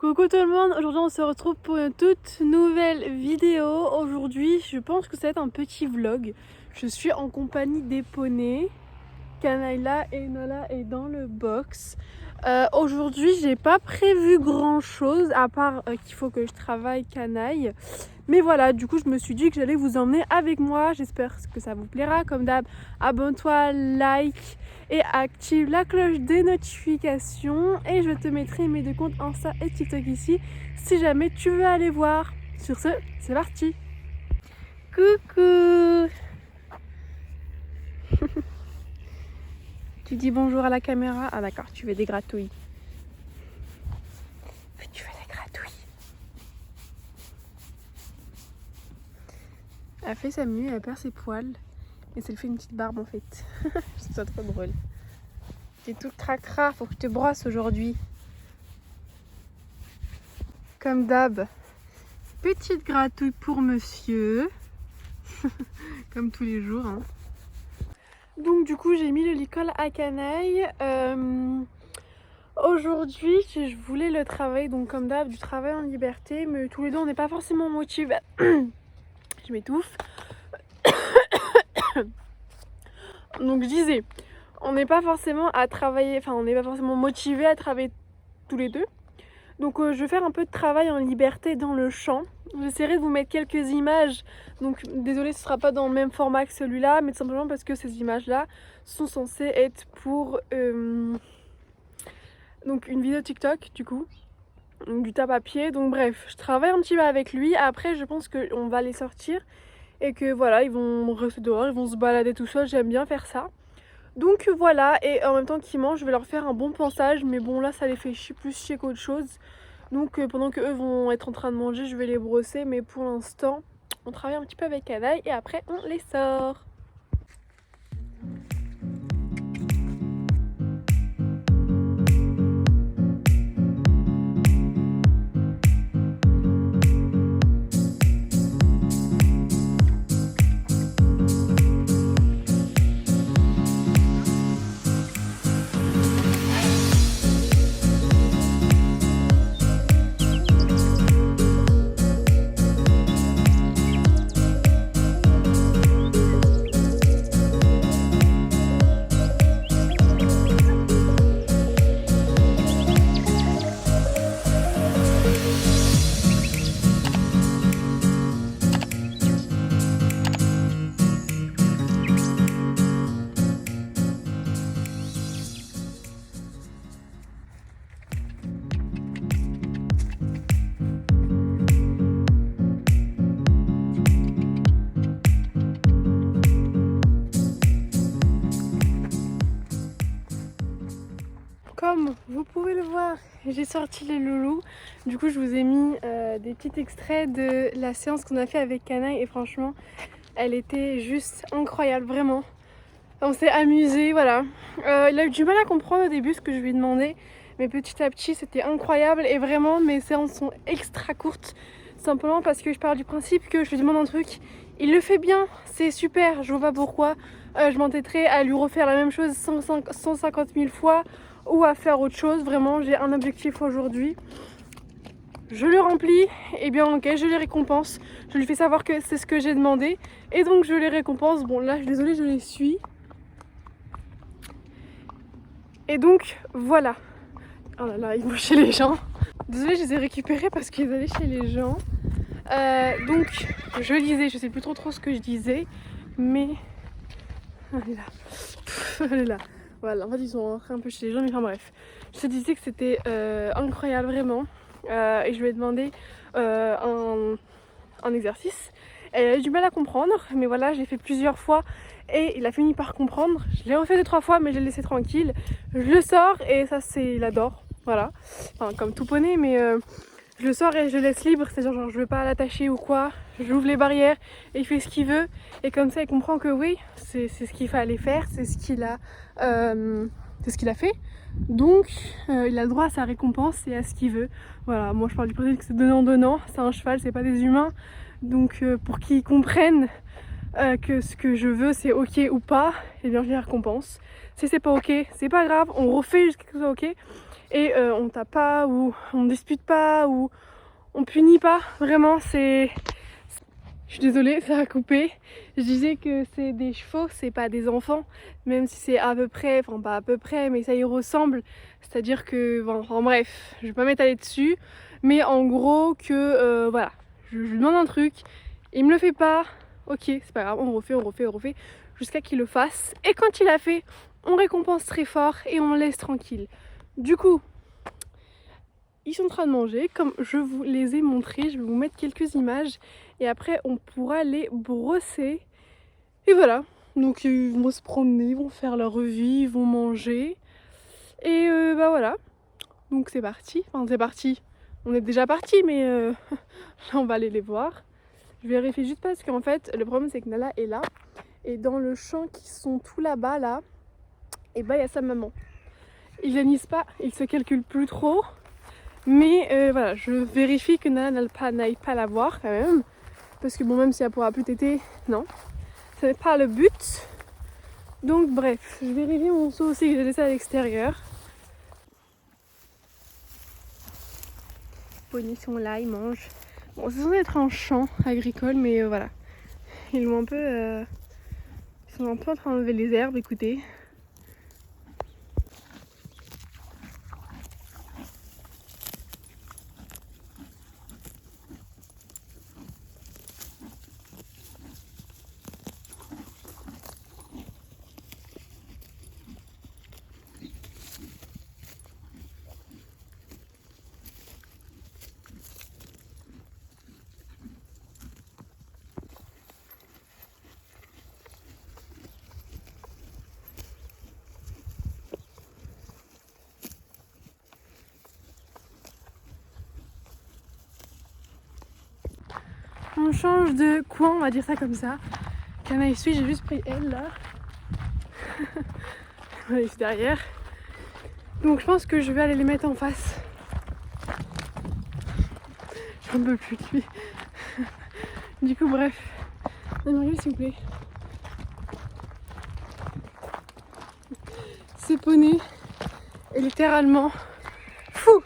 Coucou tout le monde, aujourd'hui on se retrouve pour une toute nouvelle vidéo. Aujourd'hui je pense que ça va être un petit vlog. Je suis en compagnie des poneys. Kanaïla et Nala est dans le box. Aujourd'hui j'ai pas prévu grand chose à part qu'il faut que je travaille Canaille. Mais voilà, du coup je me suis dit que j'allais vous emmener avec moi. J'espère que ça vous plaira. Comme d'hab, abonne-toi, like et active la cloche des notifications. Et je te mettrai mes deux comptes Insta et TikTok ici si jamais tu veux aller voir. Sur ce, c'est parti. Coucou. Tu dis bonjour à la caméra. Ah d'accord, tu veux des gratouilles. Tu veux des gratouilles. Elle fait sa mue, elle perd ses poils. Et ça lui fait une petite barbe en fait. Je trouve ça trop drôle. T'es tout cracra, faut que je te brosse aujourd'hui. Comme d'hab, petite gratouille pour monsieur. Comme tous les jours. Hein. Donc du coup j'ai mis le licol à Canaille. Aujourd'hui je voulais le travail, donc comme d'hab du travail en liberté, mais tous les deux on n'est pas forcément motivés. Je m'étouffe. Donc je disais, on n'est pas forcément à travailler, enfin on n'est pas forcément motivés à travailler tous les deux. Donc je vais faire un peu de travail en liberté dans le champ. J'essaierai de vous mettre quelques images. Donc désolé, ce sera pas dans le même format que celui-là, mais tout simplement parce que ces images-là sont censées être pour donc une vidéo TikTok du coup. Donc du tape à pied. Donc bref, je travaille un petit peu avec lui. Après je pense qu'on va les sortir et que voilà, ils vont rester dehors, ils vont se balader tout seuls. J'aime bien faire ça. Donc voilà, et en même temps qu'ils mangent, je vais leur faire un bon pansage, mais bon là ça les fait plus chier qu'autre chose. Donc pendant que eux vont être en train de manger, je vais les brosser, mais pour l'instant, on travaille un petit peu avec Canaille et après on les sort. Comme vous pouvez le voir, j'ai sorti les loulous. Du coup, je vous ai mis des petits extraits de la séance qu'on a fait avec Canaille et franchement, elle était juste incroyable, vraiment. On s'est amusé, voilà. Il a eu du mal à comprendre au début ce que je lui ai demandé, mais petit à petit, c'était incroyable et vraiment, mes séances sont extra courtes. Simplement parce que je pars du principe que je lui demande un truc, il le fait bien, c'est super, je vois pas pourquoi je m'entêterais à lui refaire la même chose 150 000 fois ou à faire autre chose. Vraiment, j'ai un objectif aujourd'hui. Je le remplis, et bien ok, je les récompense. Je lui fais savoir que c'est ce que j'ai demandé et donc je les récompense. Bon là, désolée, je les suis. Et donc voilà. Oh là là, ils vont chez les gens. Désolée, je les ai récupérés parce qu'ils allaient chez les gens. Donc je lisais, je sais plus trop ce que je disais, mais elle est là. Elle est là. Voilà, en fait ils sont rentrés un peu chez les gens, mais enfin bref. Je te disais que c'était incroyable vraiment. Et je lui ai demandé un exercice. Elle a eu du mal à comprendre, mais voilà, j'ai fait plusieurs fois et il a fini par comprendre. Je l'ai refait 2-3 fois, mais je l'ai laissé tranquille. Je le sors et ça, c'est, il adore. Voilà, enfin, comme tout poney, mais je le sors et je le laisse libre. C'est-à-dire, genre, je veux pas l'attacher ou quoi. J'ouvre les barrières et il fait ce qu'il veut. Et comme ça, il comprend que oui, c'est ce qu'il fallait faire, c'est ce qu'il a fait. Donc il a le droit à sa récompense et à ce qu'il veut. Voilà, moi je parle du principe que c'est donnant-donnant, c'est un cheval, c'est pas des humains. Donc pour qu'ils comprennent que ce que je veux c'est ok ou pas, et bien je les récompense. Si c'est pas ok, c'est pas grave, on refait jusqu'à ce que ce soit ok. et on tape pas ou on dispute pas ou on punit pas. Vraiment, je suis désolée, ça a coupé. Je disais que c'est des chevaux, c'est pas des enfants, même si c'est à peu près, enfin pas à peu près, mais ça y ressemble. C'est-à-dire que, enfin bref, je vais pas m'étaler dessus, mais en gros que voilà, je lui demande un truc, il me le fait pas, ok, c'est pas grave, on refait, jusqu'à qu'il le fasse. Et quand il a fait, on récompense très fort et on le laisse tranquille. Du coup, ils sont en train de manger, comme je vous les ai montrés, je vais vous mettre quelques images et après on pourra les brosser. Et voilà, donc ils vont se promener, ils vont faire leur vie, ils vont manger. Et bah voilà, donc c'est parti, enfin c'est parti, on est déjà parti mais là on va aller les voir. Je vérifie juste parce qu'en fait le problème c'est que Nala est là et dans le champ qui sont tout là-bas là, et bah il y a sa maman. Ils n'anisent pas, ils se calculent plus trop. Mais voilà, je vérifie que Nala n'aille pas la voir quand même. Parce que bon, même si elle pourra plus téter, non. Ce n'est pas le but. Donc bref, je vérifie mon seau aussi que j'ai laissé à l'extérieur. Les poneys sont là, ils mangent. Bon, c'est censé être un champ agricole, mais voilà. Ils l'ont un peu... Ils sont un peu en train d'enlever les herbes, écoutez. On change de coin, on va dire ça comme ça. Canaille suit, j'ai juste pris elle là. Elle est derrière. Donc je pense que je vais aller les mettre en face. J'en peux plus de lui. Du coup bref. Aimeriez s'il vous plaît. Ce poney est littéralement fou.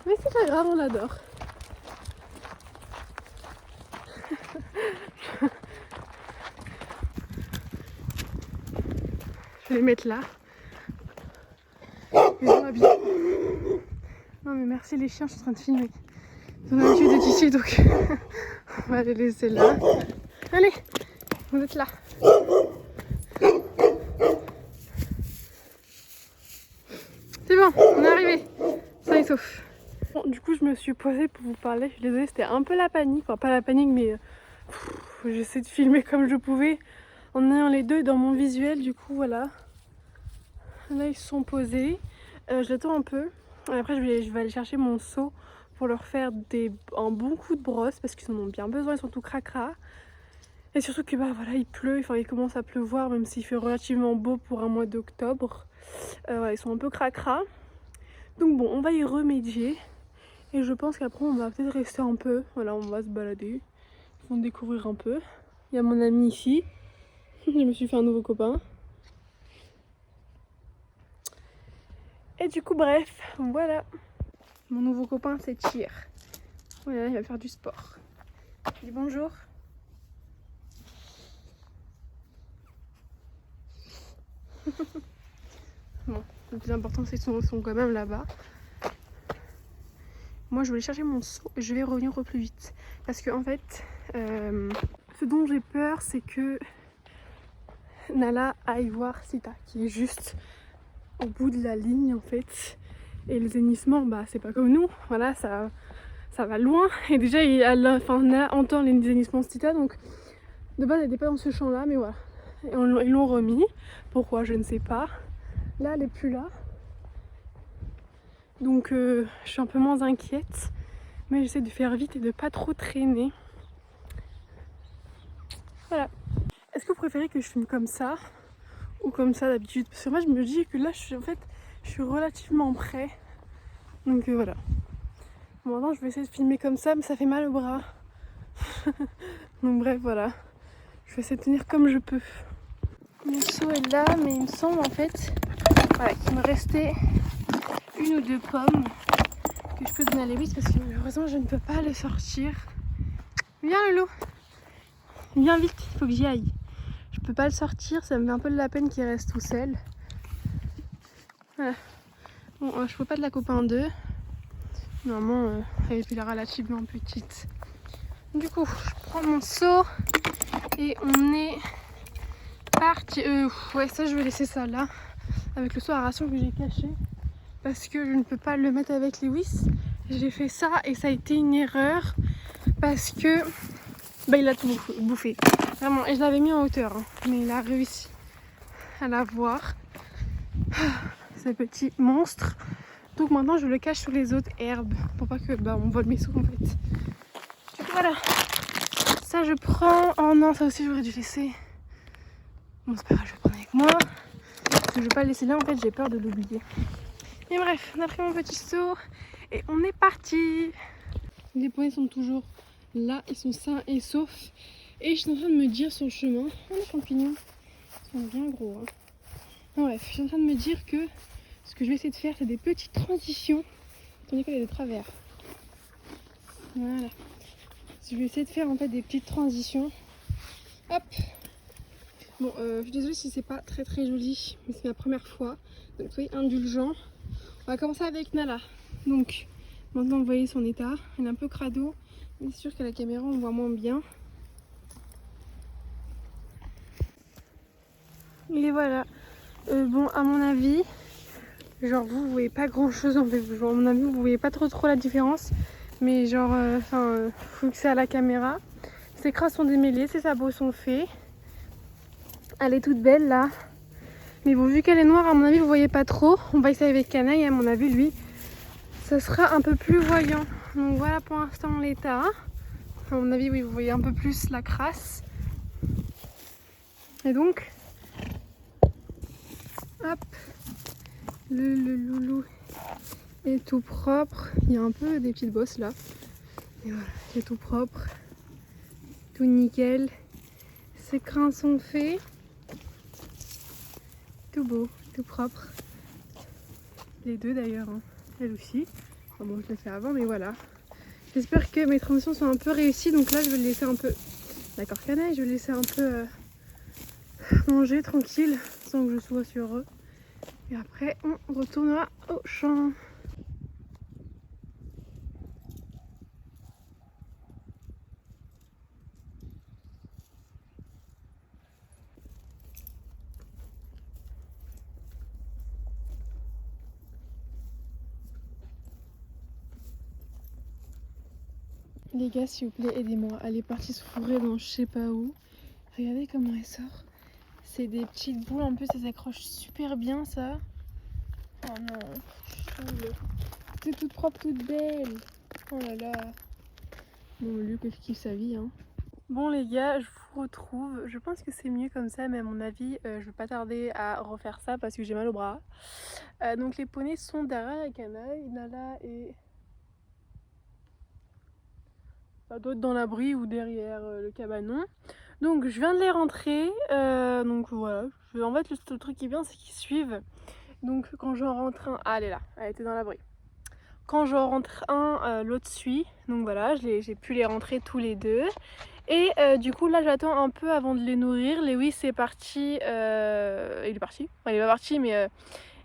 Mais c'est pas grave, on l'adore. Je vais les mettre là. Ils vont bien. Non mais merci les chiens, je suis en train de filmer. Ils ont l'habitude d'être ici donc on va les laisser là. Allez, vous êtes là. C'est bon, on est arrivé. Ça et sauf. Bon, du coup je me suis posée pour vous parler. Je suis désolée, c'était un peu la panique. Enfin pas la panique mais j'essaie de filmer comme je pouvais en ayant les deux dans mon visuel. Du coup voilà. Là ils se sont posés. J'attends un peu. Après je vais aller chercher mon seau pour leur faire un bon coup de brosse parce qu'ils en ont bien besoin, ils sont tout cracra. Et surtout que bah voilà, il pleut, enfin il commence à pleuvoir même s'il fait relativement beau pour un mois d'octobre. Voilà, ils sont un peu cracra. Donc bon, on va y remédier. Et je pense qu'après on va peut-être rester un peu. Voilà, on va se balader. Ils vont découvrir un peu. Il y a mon ami ici. Je me suis fait un nouveau copain. Et du coup bref, voilà. Mon nouveau copain c'est Cheer. Voilà, il va faire du sport. Je dis bonjour. Bon, le plus important c'est qu'ils sont quand même là-bas. Moi je vais aller chercher mon seau et je vais revenir au plus vite. Parce que en fait, ce dont j'ai peur c'est que Nala aille voir Sita qui est juste au bout de la ligne en fait. Et les hennissements, bah c'est pas comme nous, voilà, ça va loin. Et déjà Nala entend les hennissements de Sita, donc de base elle n'était pas dans ce champ là, mais voilà. Et ils l'ont remis, pourquoi je ne sais pas. Là elle est plus là. Donc je suis un peu moins inquiète, mais j'essaie de faire vite et de pas trop traîner. Voilà. Est-ce que vous préférez que je filme comme ça ou comme ça d'habitude? Parce que moi je me dis que là je suis relativement près. Donc voilà. Bon, maintenant je vais essayer de filmer comme ça, mais ça fait mal au bras. Donc bref, voilà. Je vais essayer de tenir comme je peux. Mon seau est là, mais il me semble en fait voilà, qu'il me restait une ou deux pommes que je peux donner à Lewis parce que malheureusement je ne peux pas le sortir. Viens Lolo, viens vite, il faut que j'y aille. Je peux pas le sortir, ça me fait un peu de la peine qu'il reste tout seul. Voilà. Bon, je peux pas de la couper en deux. Normalement, elle est relativement petite. Du coup, je prends mon seau et on est parti. Ouais, ça, je vais laisser ça là, avec le seau à ration que j'ai caché. Parce que je ne peux pas le mettre avec Lewis. J'ai fait ça et ça a été une erreur. Parce que il a tout bouffé. Vraiment, et je l'avais mis en hauteur. Hein, mais il a réussi à l'avoir. Ce petit monstre. Donc maintenant, je le cache sous les autres herbes. Pour pas que on vole mes seaux en fait. Du coup, voilà. Ça, je prends. Oh non, ça aussi, j'aurais dû laisser. Bon, c'est pas grave, je vais prendre avec moi. Parce que je vais pas le laisser là, en fait, j'ai peur de l'oublier. Et bref, on a pris mon petit seau et on est parti. Les poneys sont toujours là, ils sont sains et saufs. Et je suis en train de me dire sur le chemin, oh les champignons, ils sont bien gros. Hein. Bref, je suis en train de me dire que ce que je vais essayer de faire, c'est des petites transitions. Attendez qu'elle est de travers. Voilà. Je vais essayer de faire en fait des petites transitions. Hop. Bon, je suis désolée si c'est pas très joli, mais c'est ma première fois. Donc soyez indulgents. On va commencer avec Nala. Donc maintenant vous voyez son état, elle est un peu crado, mais c'est sûr qu'à la caméra on voit moins bien. Et voilà. Bon, à mon avis, genre vous voyez pas grand chose en fait. Genre, à mon avis vous voyez pas trop la différence, mais genre, faut que c'est à la caméra. Ses crins sont démêlés, ses sabots sont faits. Elle est toute belle là. Mais bon, vu qu'elle est noire, à mon avis vous voyez pas trop. On va essayer avec Canaille, à mon avis lui ça sera un peu plus voyant. Donc voilà pour l'instant l'état. À mon avis, oui, vous voyez un peu plus la crasse. Et donc, hop, le loulou est tout propre. Il y a un peu des petites bosses là. Et voilà, c'est tout propre, tout nickel. Ses crins sont faits. Tout beau, tout propre. Les deux d'ailleurs, hein. Elle aussi. Enfin bon, je l'ai fait avant, mais voilà. J'espère que mes transitions sont un peu réussies. Donc là, je vais le laisser un peu. D'accord, Canaille, je vais le laisser un peu manger tranquille, sans que je sois sur eux. Et après, on retournera au champ. Les gars, s'il vous plaît, aidez-moi. Elle est partie se fourrer dans je sais pas où. Regardez comment elle sort. C'est des petites boules, en plus elles accrochent super bien ça. Oh non, c'est toute propre, toute belle. Oh là là. Bon, Luc, il kiffe sa vie. Hein. Bon les gars, je vous retrouve. Je pense que c'est mieux comme ça, mais à mon avis, je vais pas tarder à refaire ça parce que j'ai mal au bras. Donc les poneys sont derrière la canaille. Nala et... ça doit être dans l'abri ou derrière le cabanon. Donc je viens de les rentrer. Donc voilà. En fait, le truc qui est bien, c'est qu'ils suivent. Donc quand j'en rentre un... Ah, elle est là. Elle était dans l'abri. Quand j'en rentre un, l'autre suit. Donc voilà, j'ai pu les rentrer tous les deux. Et du coup là j'attends un peu avant de les nourrir. Lewis est parti. Il est parti. Enfin, il est pas parti, mais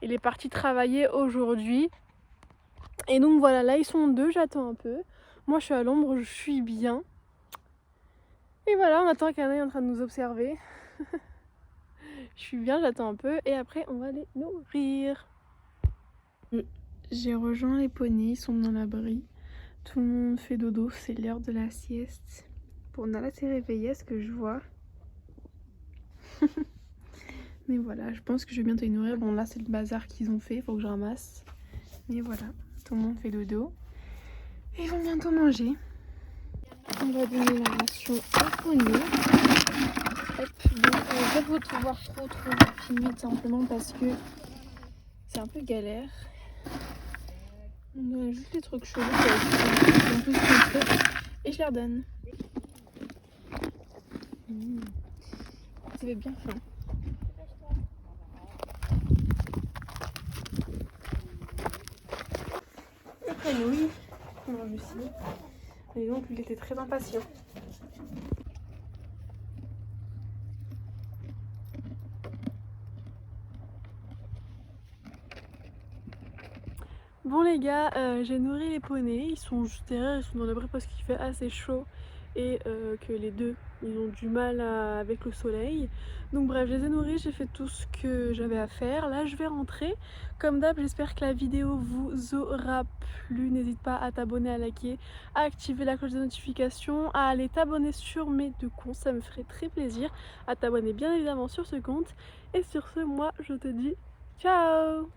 il est parti travailler aujourd'hui. Et donc voilà, là ils sont deux, j'attends un peu. Moi je suis à l'ombre, je suis bien. Et voilà, on attend qu'Anna est en train de nous observer. Je suis bien, j'attends un peu. Et après on va les nourrir. J'ai rejoint les poneys, ils sont dans l'abri. Tout le monde fait dodo, c'est l'heure de la sieste. Bon, Nala s'est réveillée, ce que je vois. Mais voilà, je pense que je vais bientôt les nourrir. Bon, là c'est le bazar qu'ils ont fait, il faut que je ramasse. Mais voilà, tout le monde fait dodo. Et ils vont bientôt manger. On va donner la ration au poney. Hop, donc je vais pas pouvoir trop filmer simplement parce que c'est un peu galère. On a juste des trucs chelous un peu et je leur donne. Ça fait bien faim. nouilles. On mange ici. Et donc il était très impatient. Bon les gars, j'ai nourri les poneys, ils sont juste derrière, ils sont dans l'abri parce qu'il fait assez chaud et que les deux ils ont du mal avec le soleil. Donc bref, je les ai nourris, j'ai fait tout ce que j'avais à faire. Là je vais rentrer. Comme d'hab, j'espère que la vidéo vous aura plu. N'hésite pas à t'abonner, à liker, à activer la cloche de notification, à aller t'abonner sur mes deux comptes, ça me ferait très plaisir. À t'abonner bien évidemment sur ce compte. Et sur ce, moi je te dis ciao.